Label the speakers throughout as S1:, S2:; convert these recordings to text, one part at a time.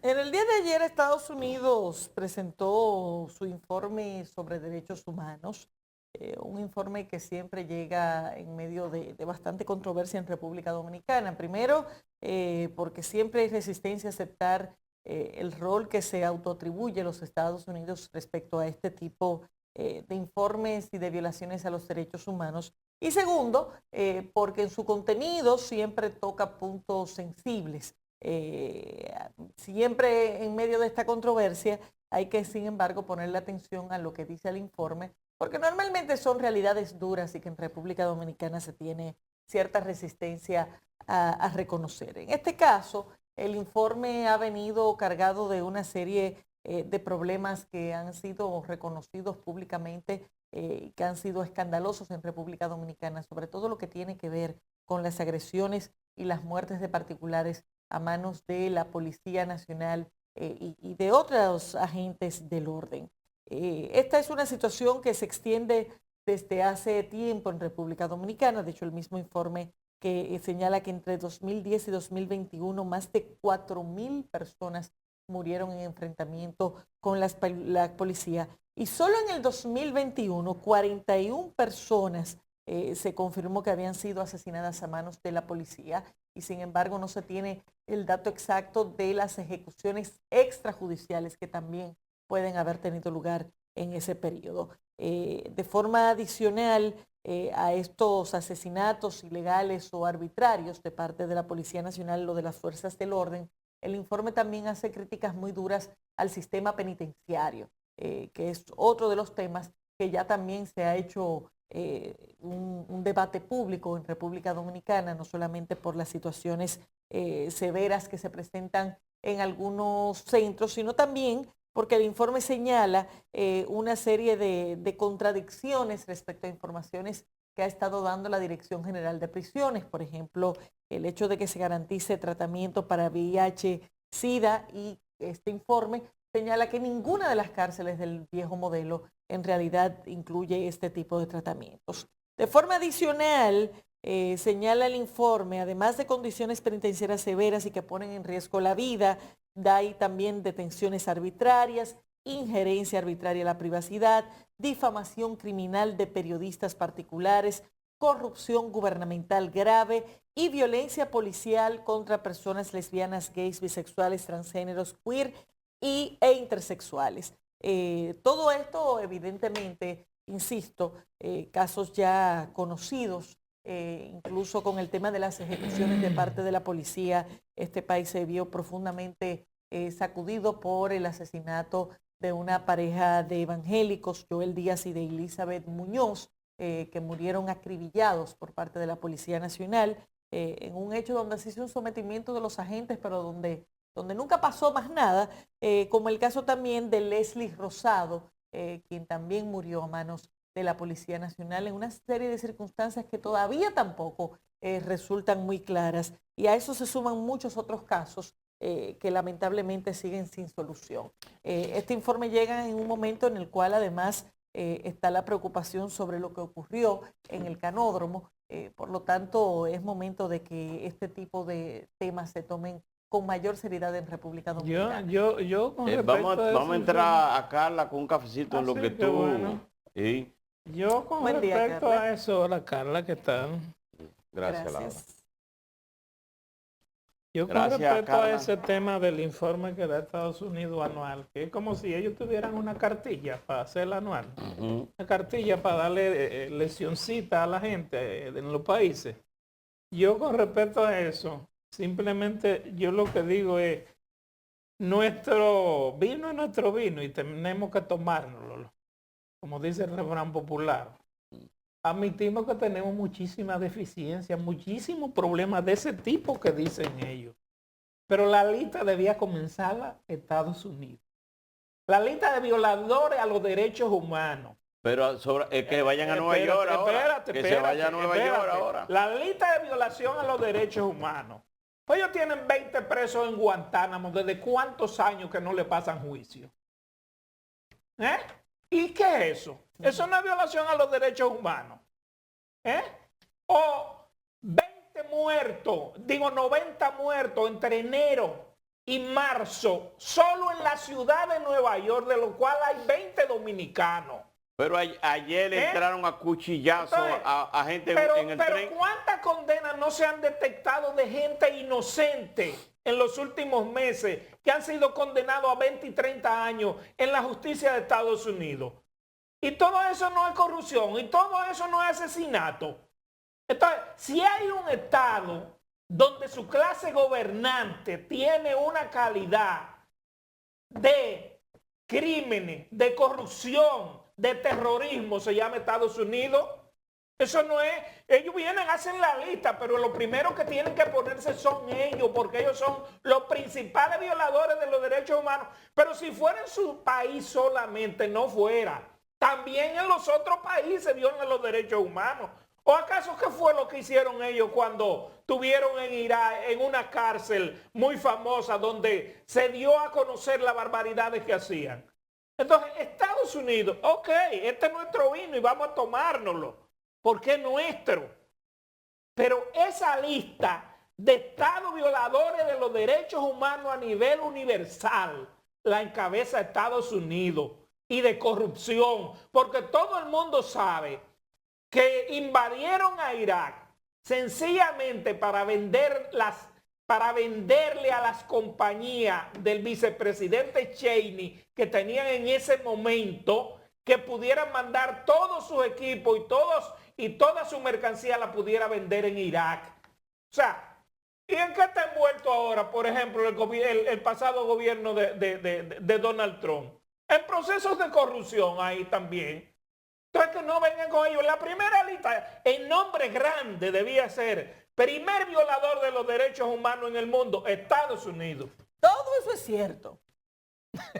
S1: En el día de ayer Estados Unidos presentó su informe sobre derechos humanos, un informe que siempre llega en medio de bastante controversia en República Dominicana. Primero, porque siempre hay resistencia a aceptar el rol que se autoatribuye los Estados Unidos respecto a este tipo de informes y de violaciones a los derechos humanos. Y segundo, porque en su contenido siempre toca puntos sensibles. Eh, Siempre en medio de esta controversia hay que, sin embargo, ponerle atención a lo que dice el informe, porque normalmente son realidades duras y que en República Dominicana se tiene cierta resistencia a reconocer. En este caso, el informe ha venido cargado de una serie de problemas que han sido reconocidos públicamente, que han sido escandalosos en República Dominicana, sobre todo lo que tiene que ver con las agresiones y las muertes de particulares a manos de la Policía Nacional y de otros agentes del orden. Esta es una situación que se extiende desde hace tiempo en República Dominicana. De hecho, el mismo informe que señala que entre 2010 y 2021 más de 4.000 personas murieron en enfrentamiento con la policía. Y solo en el 2021, 41 personas se confirmó que habían sido asesinadas a manos de la policía y sin embargo no se tiene el dato exacto de las ejecuciones extrajudiciales que también pueden haber tenido lugar en ese periodo. De forma adicional a estos asesinatos ilegales o arbitrarios de parte de la Policía Nacional o de las fuerzas del orden, el informe también hace críticas muy duras al sistema penitenciario, que es otro de los temas que ya también se ha hecho un debate público en República Dominicana, no solamente por las situaciones severas que se presentan en algunos centros, sino también porque el informe señala una serie de contradicciones respecto a informaciones que ha estado dando la Dirección General de Prisiones. Por ejemplo, el hecho de que se garantice tratamiento para VIH, SIDA, y este informe señala que ninguna de las cárceles del viejo modelo en realidad incluye este tipo de tratamientos. De forma adicional, señala el informe, además de condiciones penitenciarias severas y que ponen en riesgo la vida, da ahí también detenciones arbitrarias, injerencia arbitraria en la privacidad, difamación criminal de periodistas particulares, corrupción gubernamental grave y violencia policial contra personas lesbianas, gays, bisexuales, transgéneros, queer e intersexuales. Todo esto, evidentemente, insisto, casos ya conocidos, incluso con el tema de las ejecuciones de parte de la policía, este país se vio profundamente sacudido por el asesinato de una pareja de evangélicos, Joel Díaz y de Elizabeth Muñoz, que murieron acribillados por parte de la Policía Nacional, en un hecho donde se hizo un sometimiento de los agentes, pero donde nunca pasó más nada, como el caso también de Leslie Rosado, quien también murió a manos de la Policía Nacional en una serie de circunstancias que todavía tampoco resultan muy claras. Y a eso se suman muchos otros casos que lamentablemente siguen sin solución. Este informe llega en un momento en el cual además está la preocupación sobre lo que ocurrió en el canódromo. Por lo tanto, es momento de que este tipo de temas se tomen con mayor seriedad en República Dominicana.
S2: Yo con
S3: Vamos,
S2: respecto a
S3: vamos
S2: ese
S3: a
S2: informe,
S3: entrar a Carla con un cafecito en lo
S2: así
S3: que
S2: que
S3: tú...
S2: bueno,
S3: Sí,
S2: yo con
S1: Buen día,
S2: respecto
S1: Carla.
S2: a eso, hola Carla, ¿qué tal?
S3: gracias, Laura.
S1: Gracias.
S2: Yo con
S3: Gracias,
S2: respecto a
S3: Carla.
S2: ese tema del informe que da Estados Unidos anual, que es como si ellos tuvieran una cartilla para hacer el anual,
S3: Ujú.
S2: una cartilla para darle leccioncita a la gente en los países. Yo con respecto a eso, simplemente yo lo que digo es, nuestro vino es nuestro vino y tenemos que tomárnoslo, como dice el refrán popular. Admitimos que tenemos muchísimas deficiencias, muchísimos problemas de ese tipo que dicen ellos. Pero la lista debía comenzarla Estados Unidos. La lista de violadores a los derechos humanos.
S3: Pero que vayan a Nueva York ahora. Que se vaya a Nueva York ahora.
S2: La lista de violación a los derechos humanos. Pues ellos tienen 20 presos en Guantánamo. ¿Desde cuántos años que no le pasan juicio? ¿Eh? ¿Y qué es eso? Eso no es violación a los derechos humanos. ¿Eh? O 20 muertos, digo 90 muertos entre enero y marzo, solo en la ciudad de Nueva York, de lo cual hay 20 dominicanos.
S3: Pero ayer entraron a cuchillazo a gente en el tren.
S2: Pero ¿cuántas condenas no se han detectado de gente inocente en los últimos meses que han sido condenados a 20 y 30 años en la justicia de Estados Unidos? Y todo eso no es corrupción, y todo eso no es asesinato. Entonces, si hay un Estado donde su clase gobernante tiene una calidad de crímenes, de corrupción, de terrorismo, se llama Estados Unidos, eso no es, ellos vienen, hacen la lista, pero lo primero que tienen que ponerse son ellos, porque ellos son los principales violadores de los derechos humanos. Pero si fuera en su país solamente, no fuera. También en los otros países violan los derechos humanos. ¿O acaso qué fue lo que hicieron ellos cuando tuvieron en Irak, en una cárcel muy famosa, donde se dio a conocer las barbaridades que hacían? Entonces, Estados Unidos, ok, este es nuestro vino y vamos a tomárnoslo, porque es nuestro. Pero esa lista de estados violadores de los derechos humanos a nivel universal la encabeza Estados Unidos, y de corrupción, porque todo el mundo sabe que invadieron a Irak sencillamente para venderle a las compañías del vicepresidente Cheney que tenían en ese momento, que pudieran mandar todos sus equipos y toda su mercancía la pudiera vender en Irak. O sea, ¿y en qué está envuelto ahora, por ejemplo, el pasado gobierno de Donald Trump? En procesos de corrupción ahí también. Entonces que no vengan con ellos. La primera lista, en nombre grande, debía ser primer violador de los derechos humanos en el mundo, Estados Unidos.
S1: Todo eso es cierto,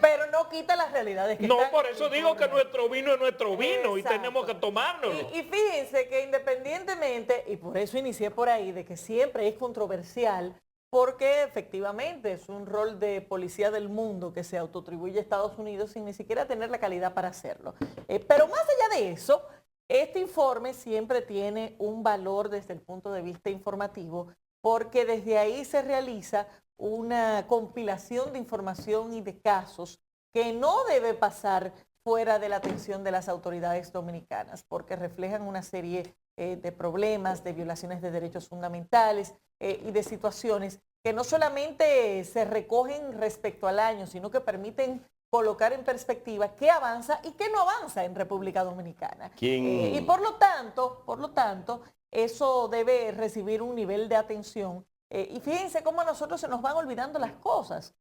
S1: pero no quita las realidades que
S2: no,
S1: están
S2: por eso digo que nuestro vino es nuestro vino. Exacto. Y tenemos que tomárnoslo.
S1: Y fíjense que independientemente, y por eso inicié por ahí, de que siempre es controversial, porque efectivamente es un rol de policía del mundo que se autoatribuye a Estados Unidos sin ni siquiera tener la calidad para hacerlo. Pero más allá de eso, este informe siempre tiene un valor desde el punto de vista informativo, porque desde ahí se realiza una compilación de información y de casos que no debe pasar fuera de la atención de las autoridades dominicanas, porque reflejan una serie de problemas, de violaciones de derechos fundamentales y de situaciones que no solamente se recogen respecto al año, sino que permiten colocar en perspectiva qué avanza y qué no avanza en República Dominicana. Y por lo tanto, eso debe recibir un nivel de atención. Y fíjense cómo a nosotros se nos van olvidando las cosas,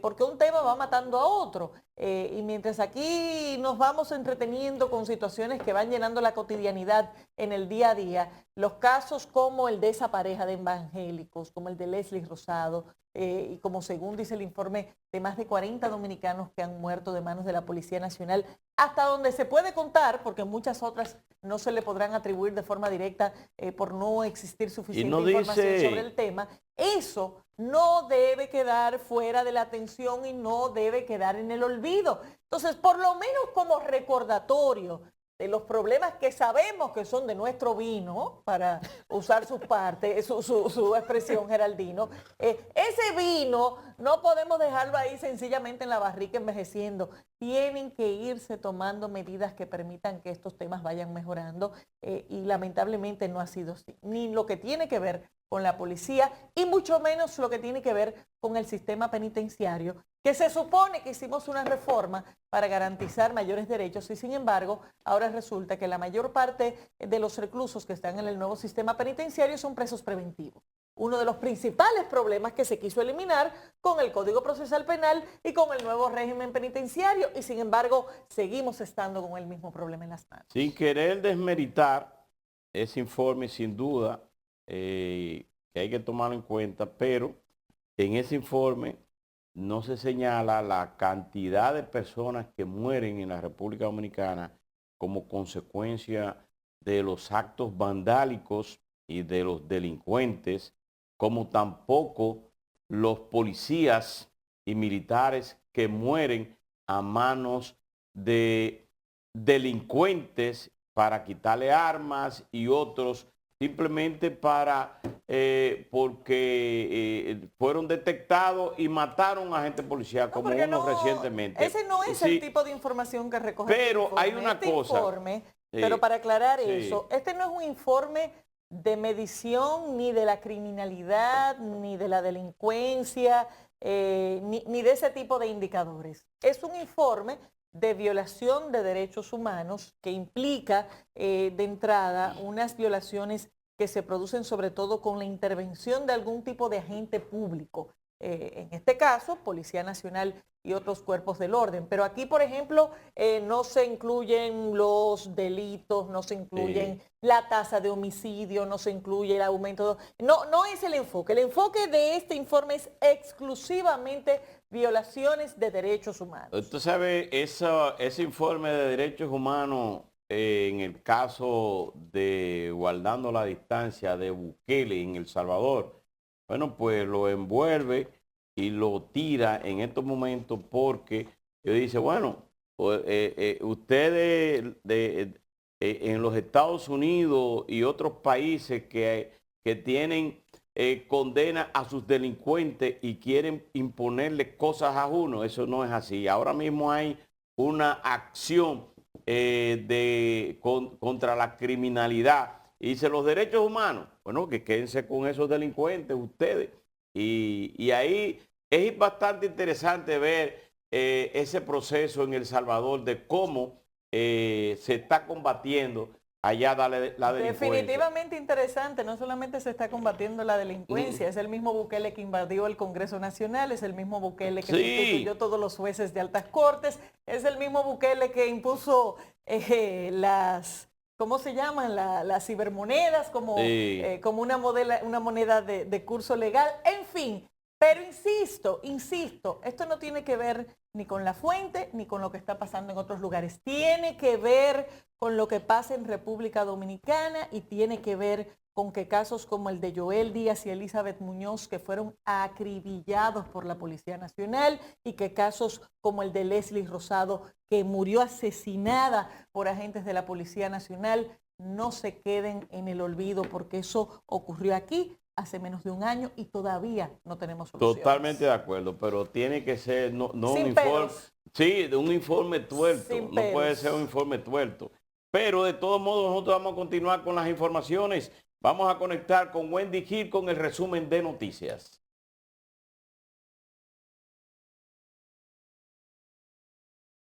S1: porque un tema va matando a otro. Y mientras aquí nos vamos entreteniendo con situaciones que van llenando la cotidianidad en el día a día, los casos como el de esa pareja de evangélicos, como el de Leslie Rosado, y como según dice el informe, de más de 40 dominicanos que han muerto de manos de la Policía Nacional, hasta donde se puede contar, porque muchas otras no se le podrán atribuir de forma directa por no existir suficiente información sobre el tema. Eso no debe quedar fuera de la atención y no debe quedar en el olvido. Entonces, por lo menos como recordatorio de los problemas que sabemos que son de nuestro vino, para usar sus partes, su expresión, Geraldino, ese vino no podemos dejarlo ahí sencillamente en la barrica envejeciendo. Tienen que irse tomando medidas que permitan que estos temas vayan mejorando y lamentablemente no ha sido así. Ni lo que tiene que ver con la policía y mucho menos lo que tiene que ver con el sistema penitenciario, que se supone que hicimos una reforma para garantizar mayores derechos y sin embargo ahora resulta que la mayor parte de los reclusos que están en el nuevo sistema penitenciario son presos preventivos. Uno de los principales problemas que se quiso eliminar con el Código Procesal Penal y con el nuevo régimen penitenciario y sin embargo seguimos estando con el mismo problema en las manos.
S3: Sin querer desmeritar ese informe, sin duda que hay que tomarlo en cuenta, pero en ese informe no se señala la cantidad de personas que mueren en la República Dominicana como consecuencia de los actos vandálicos y de los delincuentes, como tampoco los policías y militares que mueren a manos de delincuentes para quitarle armas y otros simplemente para porque fueron detectados y mataron a agentes policiales,
S1: No,
S3: como
S1: porque
S3: uno
S1: no,
S3: recientemente.
S1: ese no es
S3: Sí,
S1: el tipo de información que recoge
S3: pero
S1: este informe.
S3: hay una cosa.
S1: Pero para aclarar
S3: Sí.
S1: eso, este no es un informe de medición ni de la criminalidad, ni de la delincuencia, ni de ese tipo de indicadores. Es un informe de violación de derechos humanos que implica de entrada unas violaciones que se producen sobre todo con la intervención de algún tipo de agente público. En este caso, Policía Nacional y otros cuerpos del orden. Pero aquí, por ejemplo, no se incluyen los delitos, no se incluyen la tasa de homicidio, no se incluye el aumento. No es el enfoque. El enfoque de este informe es exclusivamente violaciones de derechos humanos.
S3: Usted sabe, ese informe de derechos humanos, en el caso de guardando la distancia de Bukele en El Salvador, bueno, pues lo envuelve y lo tira en estos momentos porque dice, bueno, ustedes en los Estados Unidos y otros países que tienen condena a sus delincuentes y quieren imponerle cosas a uno, eso no es así. Ahora mismo hay una acción contra la criminalidad. Y dice, los derechos humanos, bueno, que quédense con esos delincuentes ustedes. Y ahí es bastante interesante ver ese proceso en El Salvador de cómo se está combatiendo allá la delincuencia.
S1: Definitivamente interesante, no solamente se está combatiendo la delincuencia, es el mismo Bukele que invadió el Congreso Nacional, es el mismo Bukele que sustituyó todos los jueces de altas cortes, es el mismo Bukele que impuso las... ¿Cómo se llaman? Las cibermonedas como una moneda de curso legal. En fin, pero insisto, esto no tiene que ver ni con la fuente ni con lo que está pasando en otros lugares. Tiene que ver con lo que pasa en República Dominicana y tiene que ver con que casos como el de Joel Díaz y Elizabeth Muñoz, que fueron acribillados por la Policía Nacional, y que casos como el de Leslie Rosado, que murió asesinada por agentes de la Policía Nacional, no se queden en el olvido, porque eso ocurrió aquí hace menos de un año y todavía no tenemos soluciones.
S3: Totalmente de acuerdo, pero tiene que ser no un informe,
S1: peros.
S3: Sí, de un informe tuerto,
S1: Sin
S3: no puede
S1: peros.
S3: ser un informe tuerto. Pero de todos modos nosotros vamos a continuar con las informaciones. Vamos a conectar con Wendy Gil con el resumen de noticias.